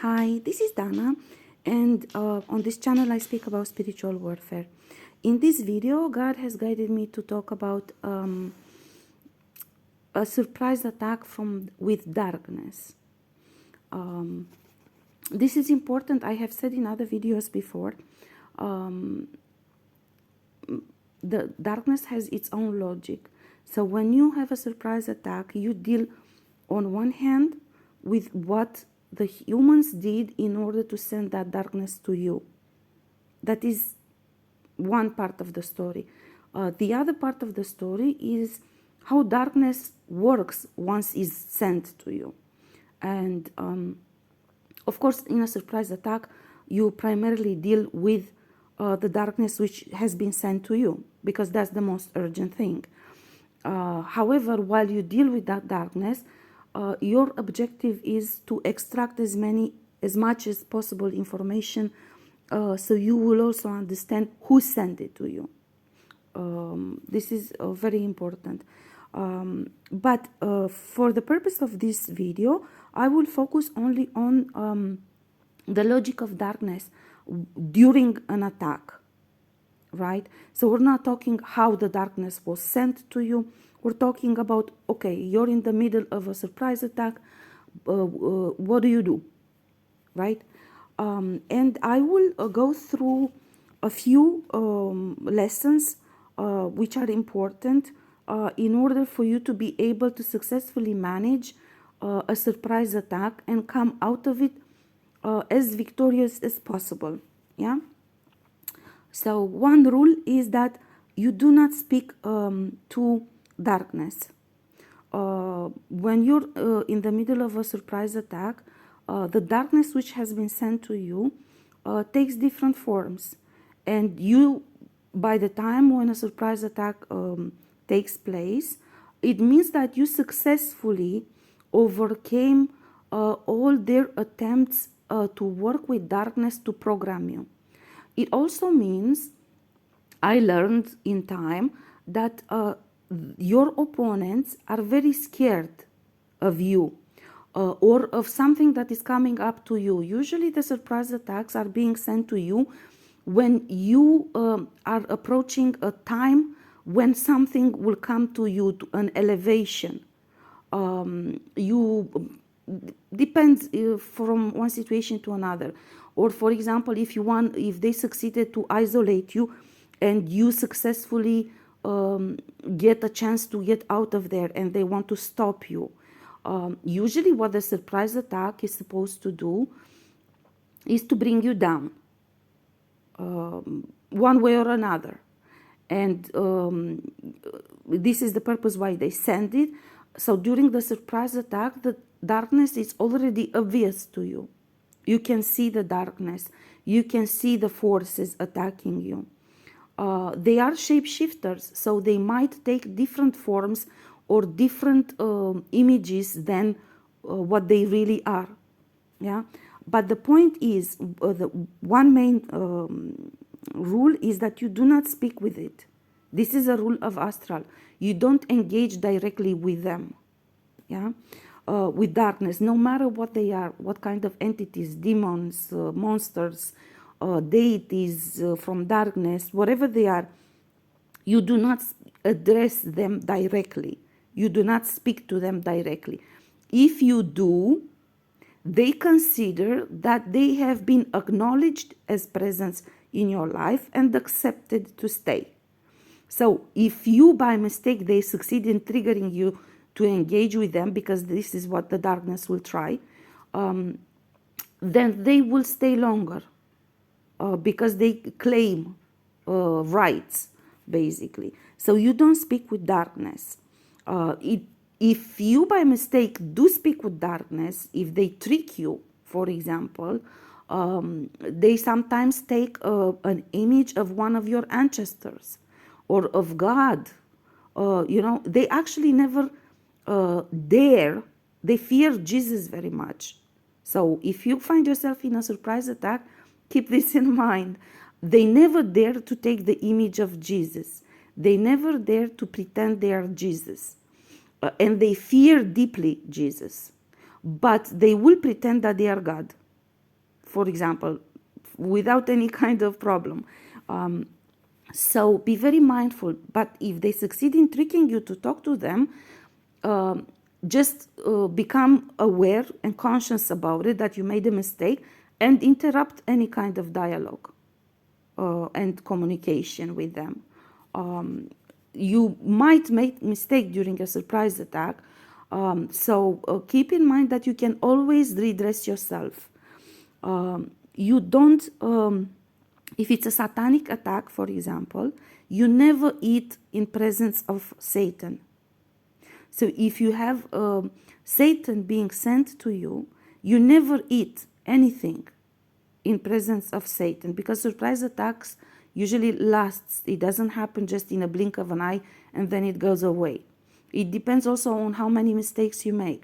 Hi, this is Dana, and on this channel I speak about spiritual warfare. In this video, God has guided me to talk about a surprise attack with darkness. This is important. I have said in other videos before. The darkness has its own logic. So when you have a surprise attack, you deal on one hand with what the humans did in order to send that darkness to you. That is one part of the story. The other part of the story is how darkness works once it's sent to you. And of course, in a surprise attack, you primarily deal with the darkness which has been sent to you, because that's the most urgent thing. However, while you deal with that darkness, your objective is to extract as much as possible information, so you will also understand who sent it to you. This is very important. But for the purpose of this video, I will focus only on the logic of darkness during an attack, right? So we're not talking how the darkness was sent to you. We're talking about, okay, you're in the middle of a surprise attack. What do you do, right? And I will go through a few lessons which are important in order for you to be able to successfully manage a surprise attack and come out of it as victorious as possible. Yeah. So one rule is that you do not speak to darkness. When you're in the middle of a surprise attack, the darkness which has been sent to you takes different forms. And you, by the time when a surprise attack takes place, it means that you successfully overcame all their attempts to work with darkness to program you. It also means, I learned in time, that your opponents are very scared of you or of something that is coming up to you. Usually the surprise attacks are being sent to you when you are approaching a time when something will come to you, to an elevation. Depends from one situation to another. Or for example, if they succeeded to isolate you and you successfully get a chance to get out of there and they want to stop you. Usually what the surprise attack is supposed to do is to bring you down one way or another. And this is the purpose why they send it. So during the surprise attack, the darkness is already obvious to you. You can see the darkness. You can see the forces attacking you. They are shapeshifters, so they might take different forms or different images than what they really are. Yeah, but the point is, the one main rule is that you do not speak with it. This is a rule of astral. You don't engage directly with them. Yeah, with darkness, no matter what they are, what kind of entities, demons, monsters, deities from darkness, whatever they are, you do not address them directly. You do not speak to them directly. If you do, they consider that they have been acknowledged as presence in your life and accepted to stay. So if you, by mistake, they succeed in triggering you to engage with them, because this is what the darkness will try, then they will stay longer because they claim rights, basically. So you don't speak with darkness. If you, by mistake, do speak with darkness, if they trick you, for example, they sometimes take an image of one of your ancestors or of God. They actually never dare, they fear Jesus very much. So if you find yourself in a surprise attack, keep this in mind. They never dare to take the image of Jesus. They never dare to pretend they are Jesus. And they fear deeply Jesus. But they will pretend that they are God. for example, without any kind of problem. So be very mindful. But if they succeed in tricking you to talk to them, just become aware and conscious about it, that you made a mistake, and interrupt any kind of dialogue and communication with them. You might make mistake during a surprise attack, so keep in mind that you can always redress yourself. You don't, if it's a satanic attack, for example, you never eat in presence of Satan. So if you have Satan being sent to you, you never eat anything in presence of Satan, because surprise attacks usually lasts. It doesn't happen just in a blink of an eye and then it goes away. It depends also on how many mistakes you make.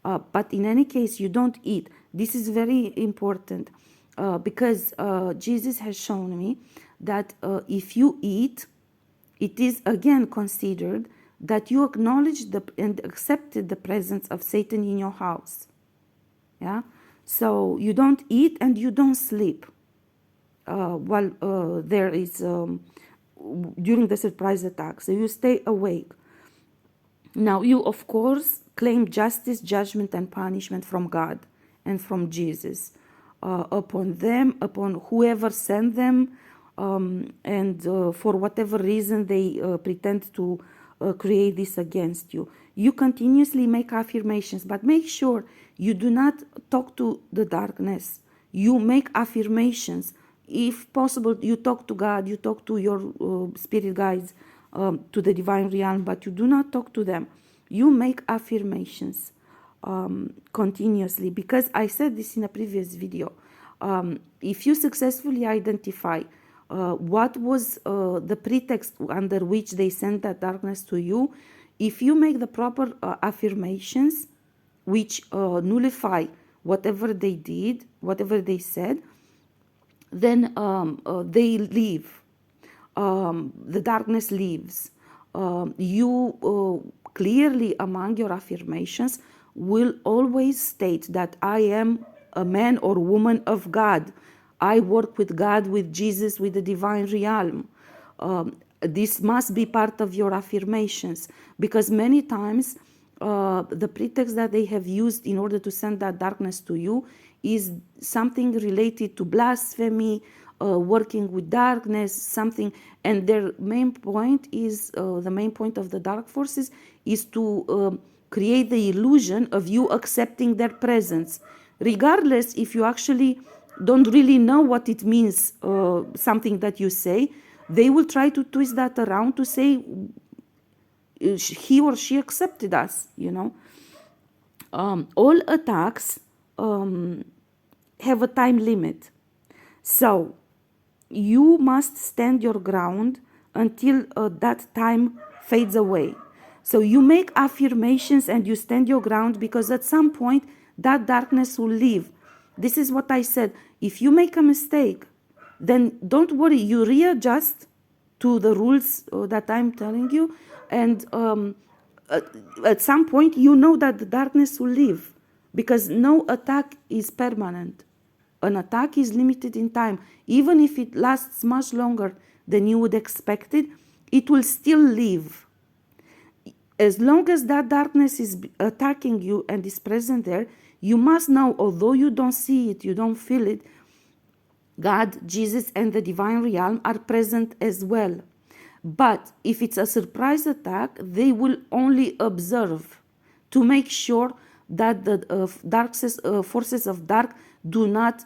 But in any case, you don't eat. This is very important because Jesus has shown me that if you eat, it is again considered that you acknowledge and accepted the presence of Satan in your house. Yeah, so you don't eat and you don't sleep while there is during the surprise attack. So you stay awake. Now you, of course, claim justice, judgment, and punishment from God and from Jesus upon them, upon whoever sent them, and for whatever reason they pretend to create this against you. You continuously make affirmations, but make sure you do not talk to the darkness. You make affirmations. If possible, you talk to God, you talk to your spirit guides, to the divine realm, but you do not talk to them. You make affirmations continuously, because I said this in a previous video. If you successfully identify what was the pretext under which they sent that darkness to you, if you make the proper affirmations which nullify whatever they did, whatever they said, then they leave. The darkness leaves. You clearly among your affirmations will always state that I am a man or woman of God. I work with God, with Jesus, with the divine realm. This must be part of your affirmations, because many times the pretext that they have used in order to send that darkness to you is something related to blasphemy, working with darkness, something, and their main point is, the main point of the dark forces is to create the illusion of you accepting their presence, regardless if you actually don't really know what it means, something that you say. They will try to twist that around to say he or she accepted us, you know. All attacks have a time limit. So you must stand your ground until that time fades away. So you make affirmations and you stand your ground, because at some point that darkness will leave. This is what I said. If you make a mistake, then don't worry, you readjust to the rules that I'm telling you, and at some point you know that the darkness will leave, because no attack is permanent. An attack is limited in time. Even if it lasts much longer than you would expect it, it will still leave. As long as that darkness is attacking you and is present there, you must know, although you don't see it, you don't feel it, God, Jesus, and the divine realm are present as well. But if it's a surprise attack, they will only observe to make sure that the dark forces of dark do not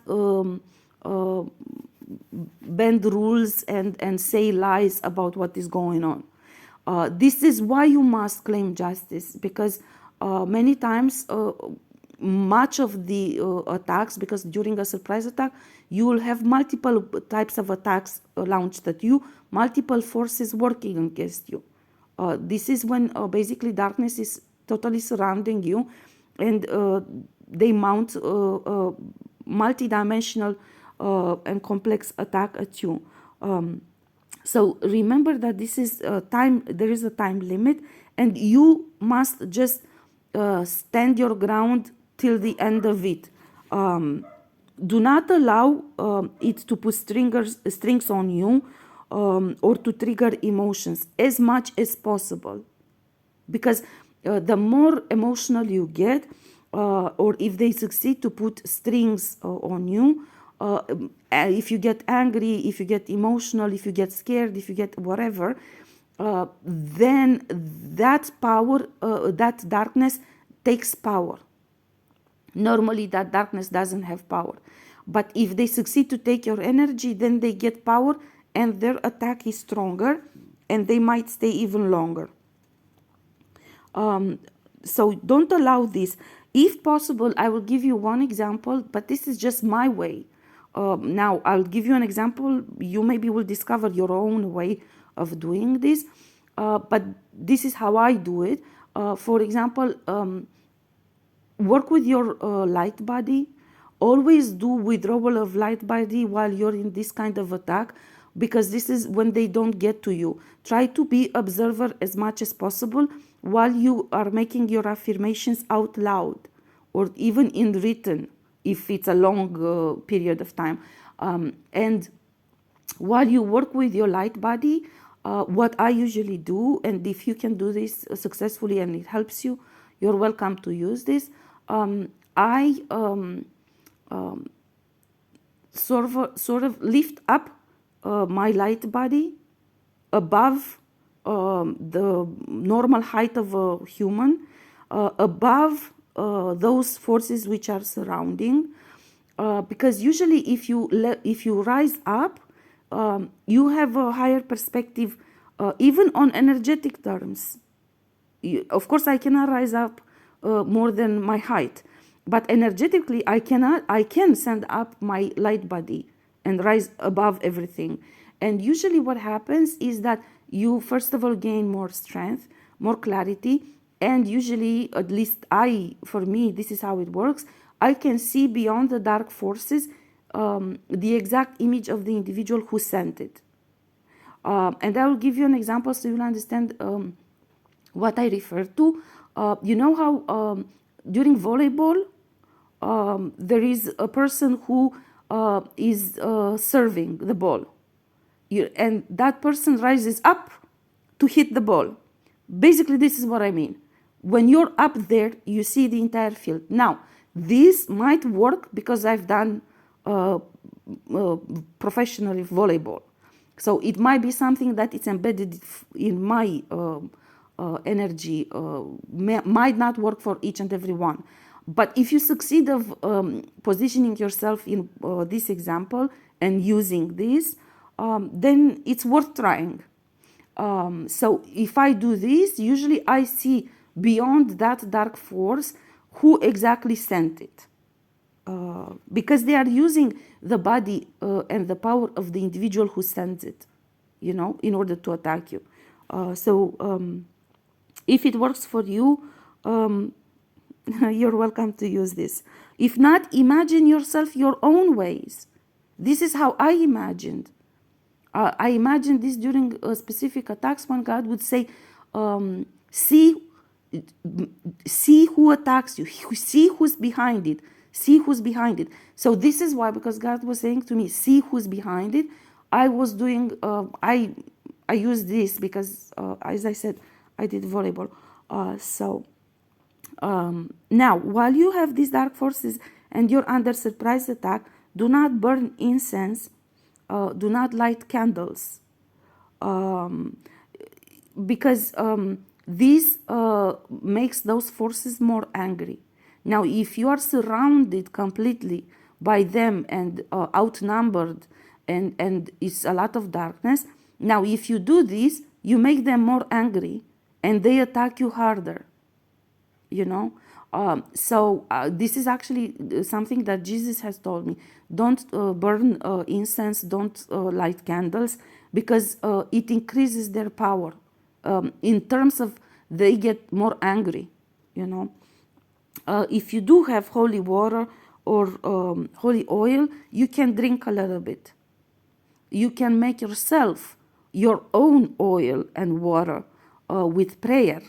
bend rules and say lies about what is going on. This is why you must claim justice, because many times much of the attacks, because during a surprise attack you will have multiple types of attacks launched at you, multiple forces working against you. This is when basically darkness is totally surrounding you, and they mount multidimensional and complex attack at you. So remember that this is time. There is a time limit, and you must just stand your ground till the end of it. do not allow it to put strings on you, or to trigger emotions as much as possible, because the more emotional you get, or if they succeed to put strings on you, if you get angry, if you get emotional, if you get scared, if you get whatever, then that power, that darkness takes power. Normally that darkness doesn't have power, but if they succeed to take your energy, then they get power, and their attack is stronger, and they might stay even longer. So don't allow this. If possible, I will give you one example, but this is just my way. Now I'll give you an example. You maybe will discover your own way of doing this, but this is how I do it. For example, work with your light body. Always do withdrawal of light body while you're in this kind of attack, because this is when they don't get to you. Try to be observer as much as possible while you are making your affirmations out loud, or even in written if it's a long period of time. And while you work with your light body, what I usually do, and if you can do this successfully and it helps you, you're welcome to use this. I sort of lift up my light body above the normal height of a human, above those forces which are surrounding, because usually if you rise up, you have a higher perspective, even on energetic terms. Of course, I cannot rise up more than my height, but energetically I can send up my light body and rise above everything. And usually what happens is that you first of all gain more strength, more clarity, and usually, at least for me, this is how it works. I can see beyond the dark forces the exact image of the individual who sent it. And I will give you an example so you'll understand what I refer to. You know how during volleyball, there is a person who is serving the ball, and that person rises up to hit the ball. Basically, this is what I mean. When you're up there, you see the entire field. Now, this might work because I've done professional volleyball. So it might be something that is embedded in my energy, might not work for each and every one. But if you succeed of positioning yourself in this example and using this, then it's worth trying. So if I do this, usually I see beyond that dark force who exactly sent it. Because they are using the body and the power of the individual who sends it, in order to attack you. So if it works for you, you're welcome to use this. If not, imagine yourself your own ways. This is how I imagined. I imagined this during specific attacks when God would say, see who attacks you, see who's behind it, see who's behind it. So this is why, because God was saying to me, see who's behind it, I was doing, I used this because, as I said, I did volleyball. Now, while you have these dark forces and you're under surprise attack, do not burn incense, do not light candles, because this makes those forces more angry. Now, if you are surrounded completely by them and outnumbered, and it's a lot of darkness, now if you do this, you make them more angry and they attack you harder. So this is actually something that Jesus has told me. Don't burn incense, don't light candles, because it increases their power. In terms of they get more angry, if you do have holy water or holy oil, you can drink a little bit. You can make yourself your own oil and water with prayer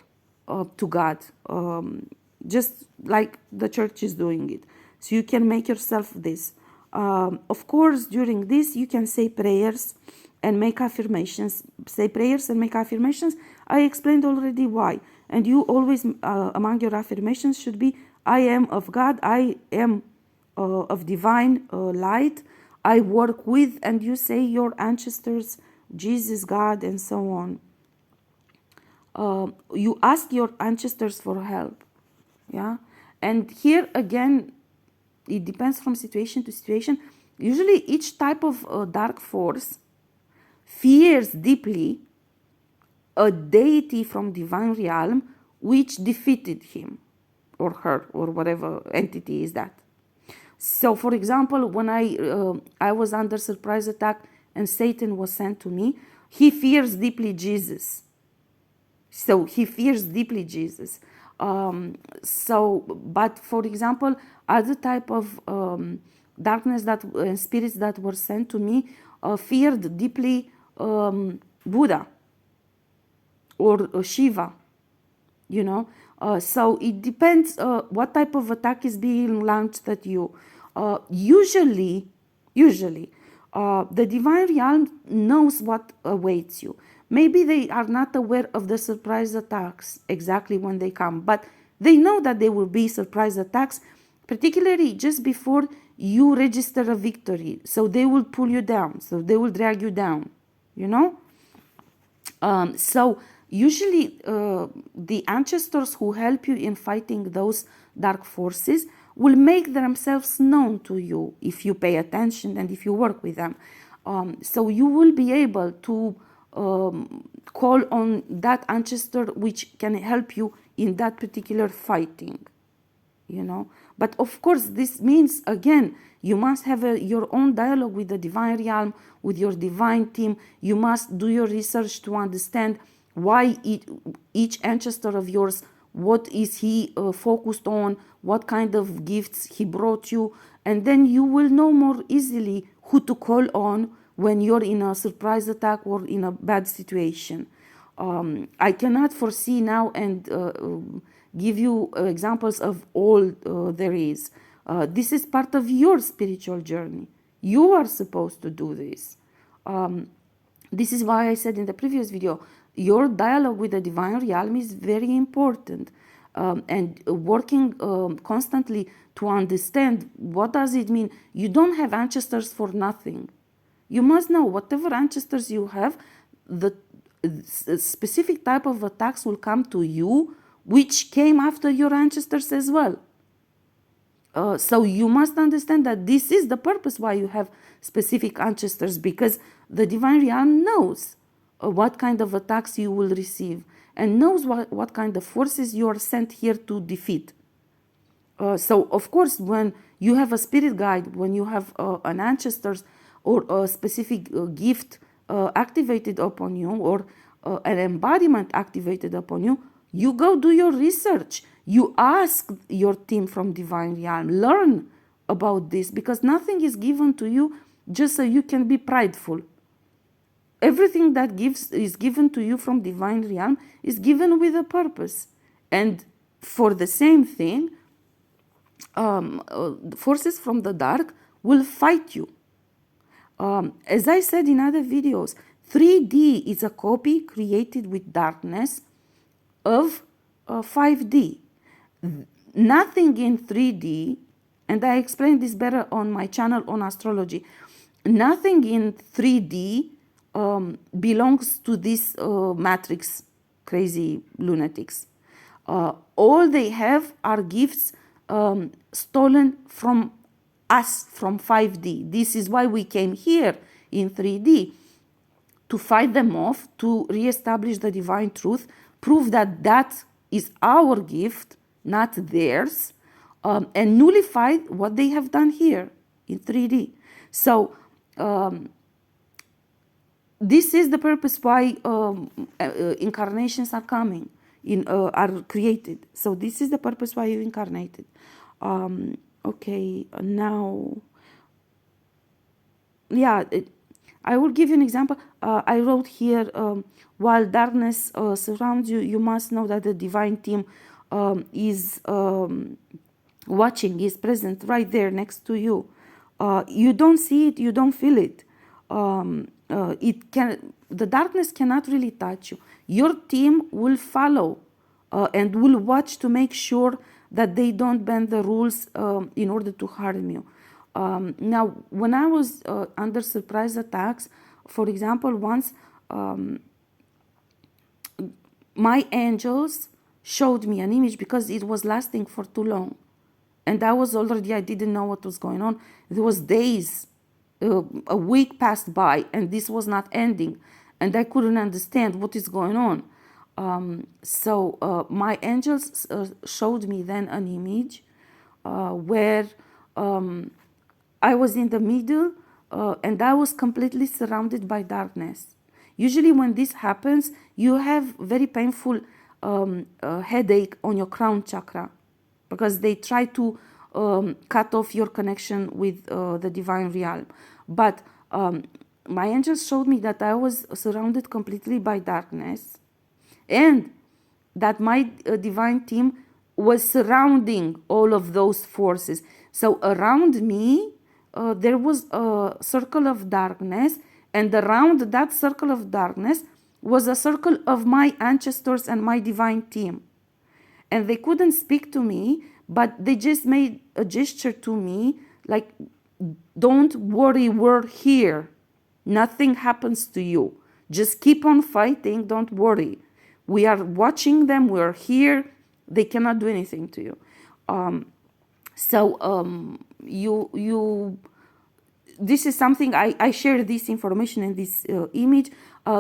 to God, just like the church is doing it. So you can make yourself this. Of course, during this, you can say prayers and make affirmations. Say prayers and make affirmations. I explained already why. And you always, among your affirmations, should be, I am of God, I am of divine light, I work with, and you say your ancestors, Jesus, God, and so on. You ask your ancestors for help. Yeah. And here again, it depends from situation to situation. Usually each type of dark force fears deeply a deity from divine realm which defeated him or her or whatever entity is that. So for example, when I was under surprise attack and Satan was sent to me, he fears deeply Jesus. So he fears deeply Jesus. But for example, other type of darkness that spirits that were sent to me feared deeply Buddha or Shiva, you know. So it depends what type of attack is being launched at you. Usually, the divine realm knows what awaits you. Maybe they are not aware of the surprise attacks exactly when they come, but they know that there will be surprise attacks, particularly just before you register a victory. So they will pull you down, so they will drag you down, you know. So usually the ancestors who help you in fighting those dark forces will make themselves known to you if you pay attention and if you work with them. So you will be able to call on that ancestor which can help you in that particular fighting, you know. But of course this means, again, you must have your own dialogue with the divine realm, with your divine team. You must do your research to understand why each ancestor of yours, what is he focused on, what kind of gifts he brought you, and then you will know more easily who to call on when you're in a surprise attack or in a bad situation. I cannot foresee now and give you examples of all there is. This is part of your spiritual journey. You are supposed to do this. This is why I said in the previous video, your dialogue with the divine realm is very important. And working constantly to understand what does it mean. You don't have ancestors for nothing. You must know whatever ancestors you have, the specific type of attacks will come to you which came after your ancestors as well. So you must understand that this is the purpose why you have specific ancestors, because the divine realm knows what kind of attacks you will receive and knows what kind of forces you are sent here to defeat. So of course, when you have a spirit guide, when you have an ancestors or a specific gift activated upon you, or an embodiment activated upon you, you go do your research. You ask your team from divine realm, learn about this, because nothing is given to you just so you can be prideful. Everything that is given to you from divine realm is given with a purpose. And for the same thing, forces from the dark will fight you. As I said in other videos, 3D is a copy created with darkness of 5D. Nothing in 3D, and I explained this better on my channel on astrology, nothing in 3D belongs to this matrix crazy lunatics. All they have are gifts stolen from us from 5D. This is why we came here in 3D, to fight them off, to reestablish the divine truth, prove that that is our gift, not theirs, and nullify what they have done here in 3D. So this is the purpose why incarnations are coming, are created. So this is the purpose why you incarnated. Okay, now, yeah, I will give you an example. I wrote here, while darkness surrounds you, you must know that the divine team is watching, is present right there next to you. You don't see it, you don't feel it. The darkness cannot really touch you. Your team will follow and will watch to make sure that they don't bend the rules in order to harm you. Now, when I was under surprise attacks, for example, once my angels showed me an image because it was lasting for too long. And I didn't know what was going on. There was days, a week passed by, and this was not ending. And I couldn't understand what is going on. So my angels showed me then an image where I was in the middle and I was completely surrounded by darkness. Usually when this happens, you have very painful headache on your crown chakra because they try to cut off your connection with the divine realm. But my angels showed me that I was surrounded completely by darkness and that my divine team was surrounding all of those forces. So around me, there was a circle of darkness, and around that circle of darkness was a circle of my ancestors and my divine team. And they couldn't speak to me, but they just made a gesture to me like, don't worry, we're here. Nothing happens to you. Just keep on fighting, don't worry. We are watching them, we're here. They cannot do anything to you. This is something I share this information and this image.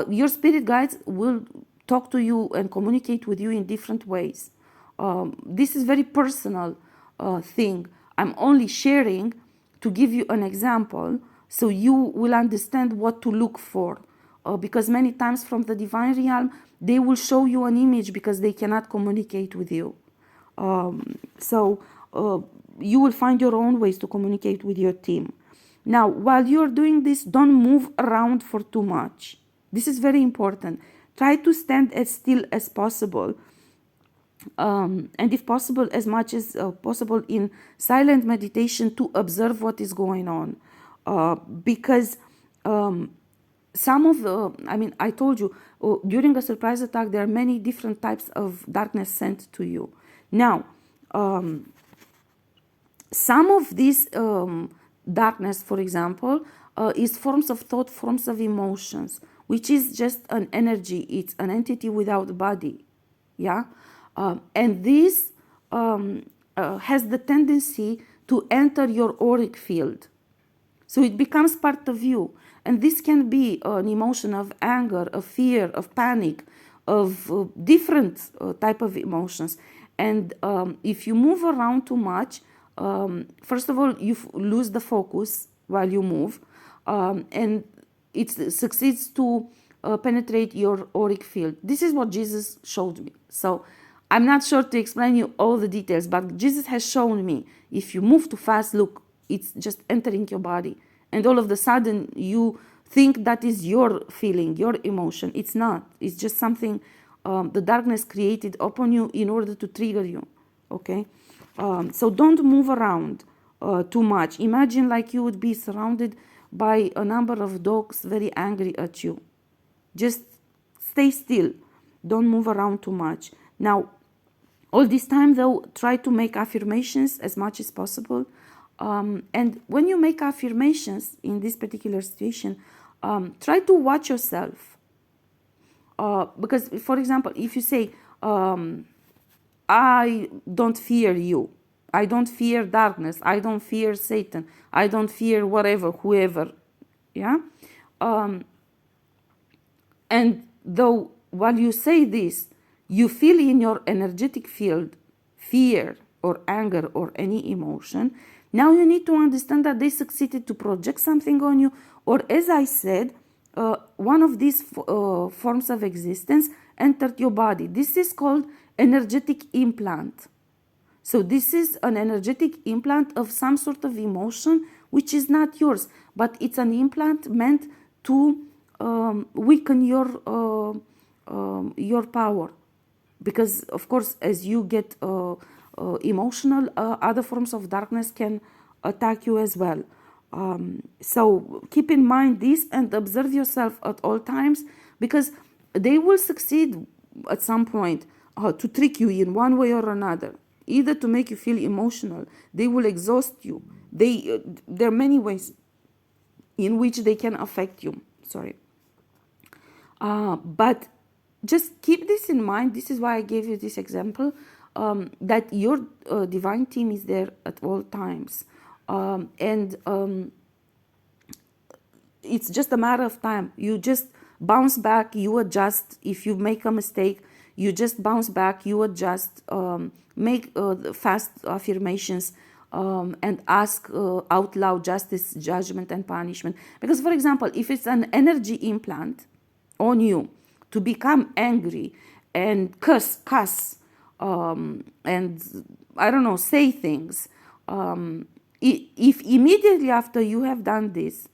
Your spirit guides will talk to you and communicate with you in different ways. This is very personal thing. I'm only sharing to give you an example so you will understand what to look for. Because many times from the divine realm, they will show you an image because they cannot communicate with you. You will find your own ways to communicate with your team. Now, while you're doing this, don't move around for too much. This is very important. Try to stand as still as possible. And if possible, as much as possible in silent meditation to observe what is going on. Because some of the, I told you, during a surprise attack, there are many different types of darkness sent to you. Now, some of this darkness, for example, is forms of thought, forms of emotions, which is just an energy. It's an entity without body. Yeah? And this has the tendency to enter your auric field. So it becomes part of you. And this can be an emotion of anger, of fear, of panic, of different type of emotions. And if you move around too much, first of all, you lose the focus while you move. And it succeeds to penetrate your auric field. This is what Jesus showed me. So I'm not sure to explain you all the details, but Jesus has shown me, if you move too fast, look, it's just entering your body. And all of a sudden, you think that is your feeling, your emotion. It's not. It's just something the darkness created upon you in order to trigger you. Okay? So don't move around too much. Imagine like you would be surrounded by a number of dogs very angry at you. Just stay still. Don't move around too much. Now, all this time, though, try to make affirmations as much as possible. And when you make affirmations in this particular situation, try to watch yourself. Because, for example, if you say, I don't fear you, I don't fear darkness, I don't fear Satan, I don't fear whatever, whoever, yeah? And though while you say this, you feel in your energetic field fear or anger or any emotion, now you need to understand that they succeeded to project something on you, or as I said, one of these forms of existence entered your body. This is called energetic implant. So this is an energetic implant of some sort of emotion which is not yours, but it's an implant meant to weaken your power. Because, of course, as you get emotional, other forms of darkness can attack you as well. So keep in mind this and observe yourself at all times, because they will succeed at some point to trick you in one way or another, either to make you feel emotional. They will exhaust you. There are many ways in which they can affect you. Sorry. But just keep this in mind. This is why I gave you this example, that your divine team is there at all times. And it's just a matter of time. You just bounce back, you adjust. If you make a mistake, you just bounce back, you adjust, make fast affirmations, and ask out loud justice, judgment, and punishment. Because, for example, if it's an energy implant on you to become angry and cuss, and I don't know, say things, if immediately after you have done this,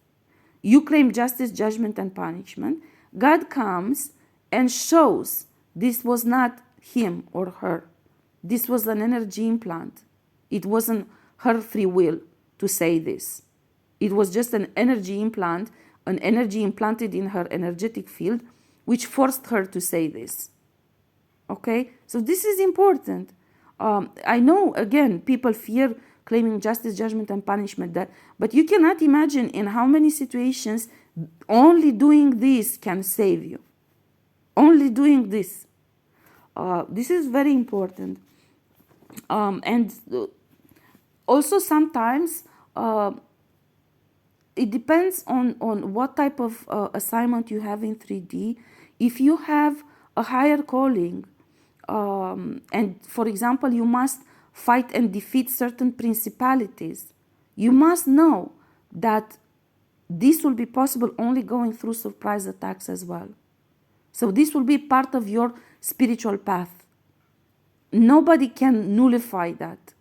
you claim justice, judgment, and punishment, God comes and shows this was not him or her. This was an energy implant. It wasn't her free will to say this. It was just an energy implant, an energy implanted in her energetic field, which forced her to say this. Okay? So this is important. I know, again, people fear claiming justice, judgment, and punishment, but you cannot imagine in how many situations only doing this can save you. Only doing this. This is very important. And also sometimes it depends on what type of assignment you have in 3D. If you have a higher calling, and for example, you must fight and defeat certain principalities, you must know that this will be possible only going through surprise attacks as well. So this will be part of your spiritual path. Nobody can nullify that.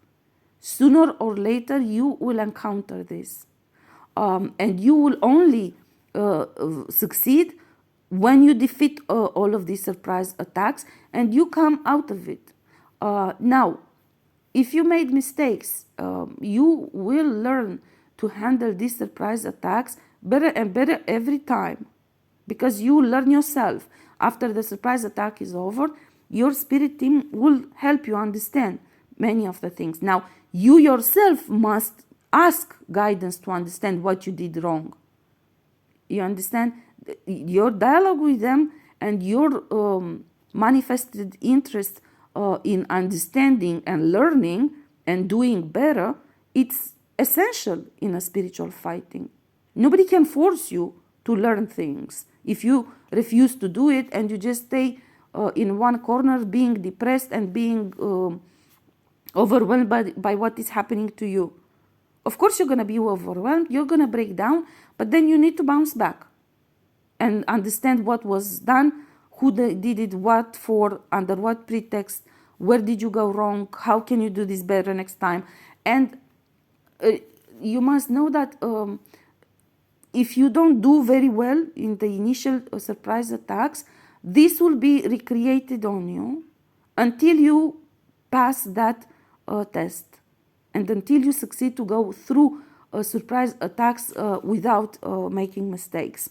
Sooner or later, you will encounter this. And you will only succeed when you defeat all of these surprise attacks and you come out of it. Now, if you made mistakes, you will learn to handle these surprise attacks better and better every time, because you learn yourself. After the surprise attack is over, your spirit team will help you understand many of the things. Now, you yourself must ask guidance to understand what you did wrong. You understand? Your dialogue with them and your manifested interest in understanding and learning and doing better, it's essential in a spiritual fighting. Nobody can force you to learn things. If you refuse to do it and you just stay in one corner being depressed and being overwhelmed by what is happening to you, of course you're going to be overwhelmed, you're going to break down, but then you need to bounce back and understand what was done, who did it, what for, under what pretext, where did you go wrong, how can you do this better next time. And you must know that if you don't do very well in the initial surprise attacks, this will be recreated on you until you pass that test, and until you succeed to go through surprise attacks without making mistakes.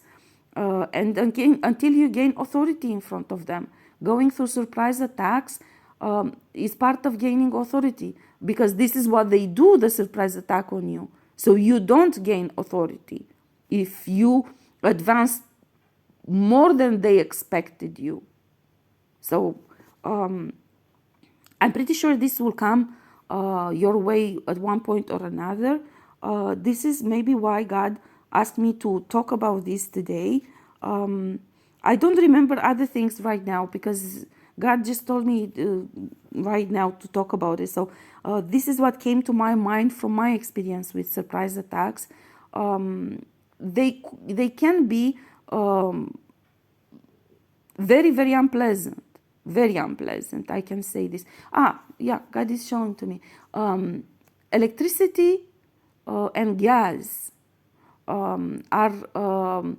And again, until you gain authority in front of them. Going through surprise attacks is part of gaining authority, because this is what they do, the surprise attack on you. So you don't gain authority if you advance more than they expected you. So I'm pretty sure this will come your way at one point or another. This is maybe why God asked me to talk about this today. I don't remember other things right now, because God just told me right now to talk about it. So this is what came to my mind from my experience with surprise attacks. They can be very, very unpleasant. Very unpleasant, I can say this. Yeah, God is showing to me. Electricity and gas are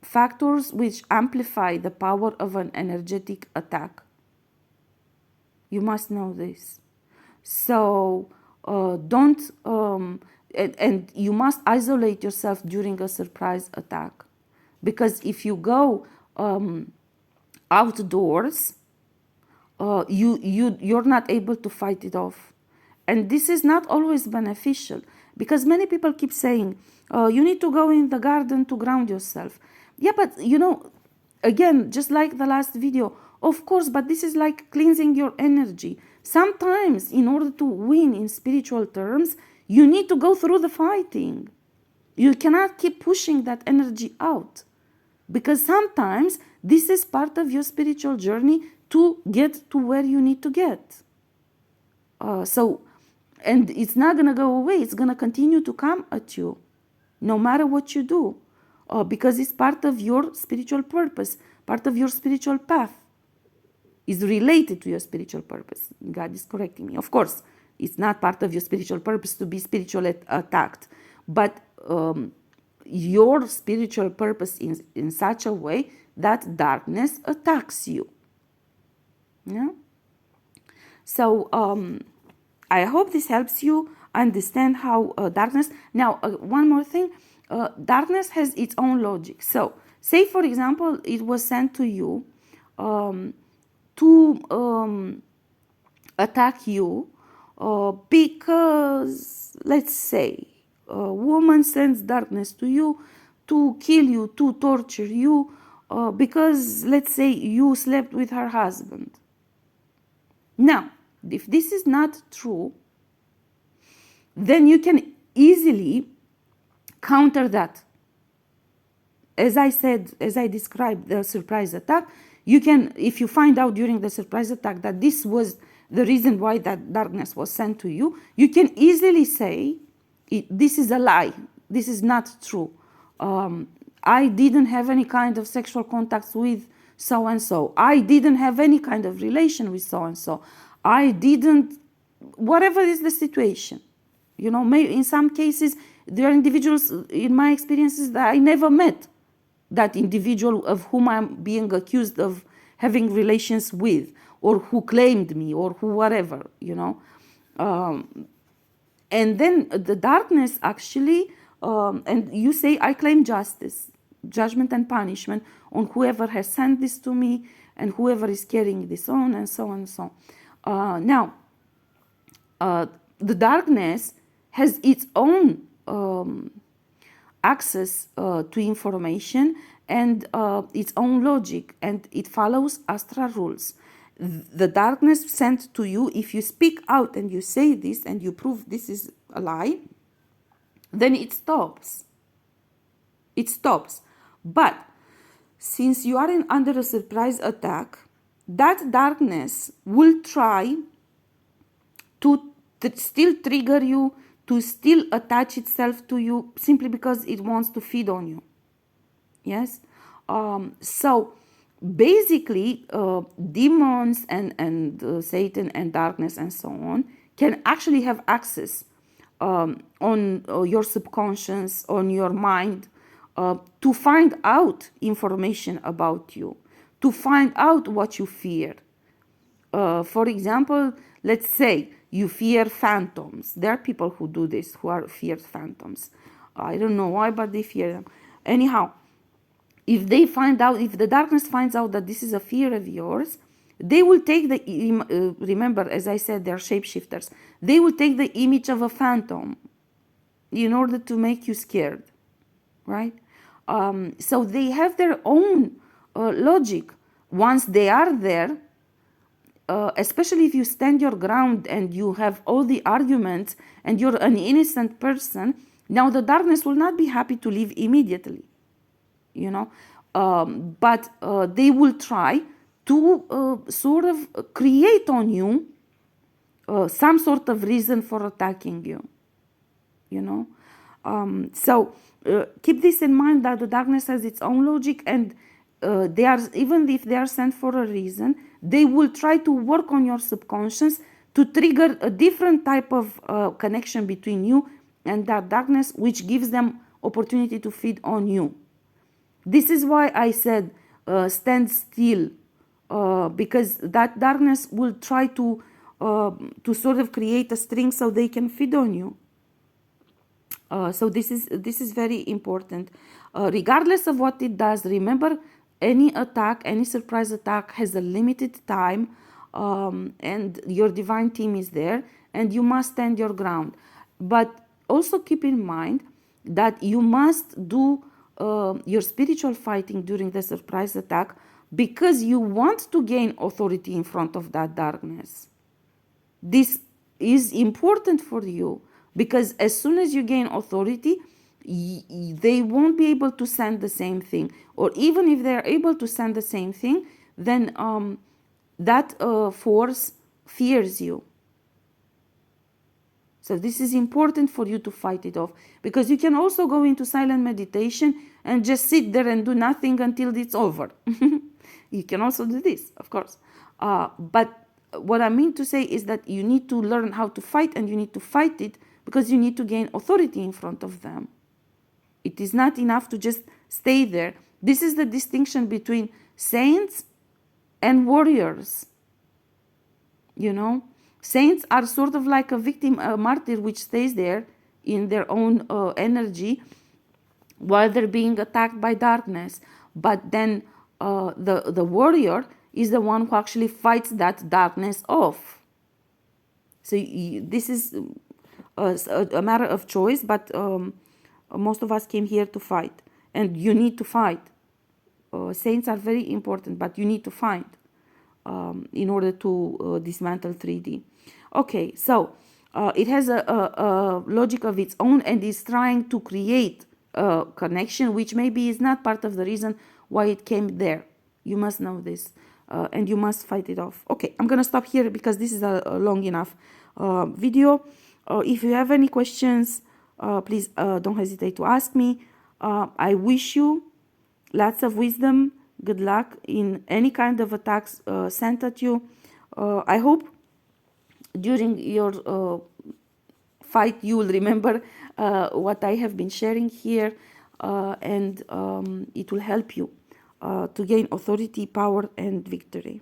factors which amplify the power of an energetic attack. You must know this. So don't and you must isolate yourself during a surprise attack, because if you go outdoors, you're not able to fight it off, and this is not always beneficial, because many people keep saying, you need to go in the garden to ground yourself. Yeah, but again, just like the last video, of course, but this is like cleansing your energy. Sometimes in order to win in spiritual terms, you need to go through the fighting. You cannot keep pushing that energy out, because sometimes this is part of your spiritual journey to get to where you need to get. And it's not going to go away. It's going to continue to come at you no matter what you do, because it's part of your spiritual purpose, part of your spiritual path. Is related to your spiritual purpose. God is correcting me. Of course, it's not part of your spiritual purpose to be spiritually attacked, but your spiritual purpose in such a way that darkness attacks you. Yeah. So I hope this helps you understand how darkness. Now, one more thing. Darkness has its own logic. So, say for example, it was sent to you to attack you because, let's say, a woman sends darkness to you to kill you, to torture you, because, let's say, you slept with her husband. Now, if this is not true, then you can easily counter that. As I said, as I described the surprise attack, you can, if you find out during the surprise attack that this was the reason why that darkness was sent to you, you can easily say, this is a lie. This is not true. I didn't have any kind of sexual contacts with so-and-so. I didn't have any kind of relation with so-and-so. I didn't, whatever is the situation. Maybe in some cases, there are individuals, in my experiences, that I never met. That individual of whom I'm being accused of having relations with, or who claimed me, or who whatever, and then the darkness actually, and you say, I claim justice, judgment and punishment on whoever has sent this to me, and whoever is carrying this on, and so on and so on. Now, the darkness has its own access to information and its own logic, and it follows astral rules. The darkness sent to you, if you speak out and you say this and you prove this is a lie, then it stops. It stops. But since you are under a surprise attack, that darkness will try to still trigger you, to still attach itself to you, simply because it wants to feed on you. Yes? So basically, demons and Satan and darkness and so on can actually have access on your subconscious, on your mind, to find out information about you, to find out what you fear. For example, let's say you fear phantoms. There are people who do this, who are feared phantoms. I don't know why, but they fear them. Anyhow, if they find out, if the darkness finds out that this is a fear of yours, they will take the, remember, as I said, they're shapeshifters. They will take the image of a phantom in order to make you scared, right? So they have their own logic. Once they are there, especially if you stand your ground and you have all the arguments and you're an innocent person, now the darkness will not be happy to leave immediately, but they will try to sort of create on you some sort of reason for attacking you, so keep this in mind, that the darkness has its own logic, and they are, even if they are sent for a reason, they will try to work on your subconscious to trigger a different type of connection between you and that darkness, which gives them opportunity to feed on you. This is why I said stand still, because that darkness will try to sort of create a string so they can feed on you. So this is very important. Regardless of what it does, remember, any attack, any surprise attack has a limited time, and your divine team is there, and you must stand your ground. But also keep in mind that you must do your spiritual fighting during the surprise attack, because you want to gain authority in front of that darkness. This is important for you, because as soon as you gain authority, they won't be able to send the same thing. Or even if they're able to send the same thing, then that force fears you. So this is important for you to fight it off, because you can also go into silent meditation and just sit there and do nothing until it's over. You can also do this, of course. But what I mean to say is that you need to learn how to fight, and you need to fight it because you need to gain authority in front of them. It is not enough to just stay there. This is the distinction between saints and warriors. You know, saints are sort of like a victim, a martyr, which stays there in their own energy while they're being attacked by darkness. But then the warrior is the one who actually fights that darkness off. So this is a matter of choice, but most of us came here to fight, and you need to fight. Saints are very important, but you need to fight in order to dismantle 3D. Okay, so it has a logic of its own, and is trying to create a connection, which maybe is not part of the reason why it came there. You must know this, and you must fight it off. Okay, I'm gonna stop here because this is a long enough video. If you have any questions, please don't hesitate to ask me. I wish you lots of wisdom, good luck in any kind of attacks sent at you. I hope during your fight you will remember what I have been sharing here, and it will help you to gain authority, power, and victory.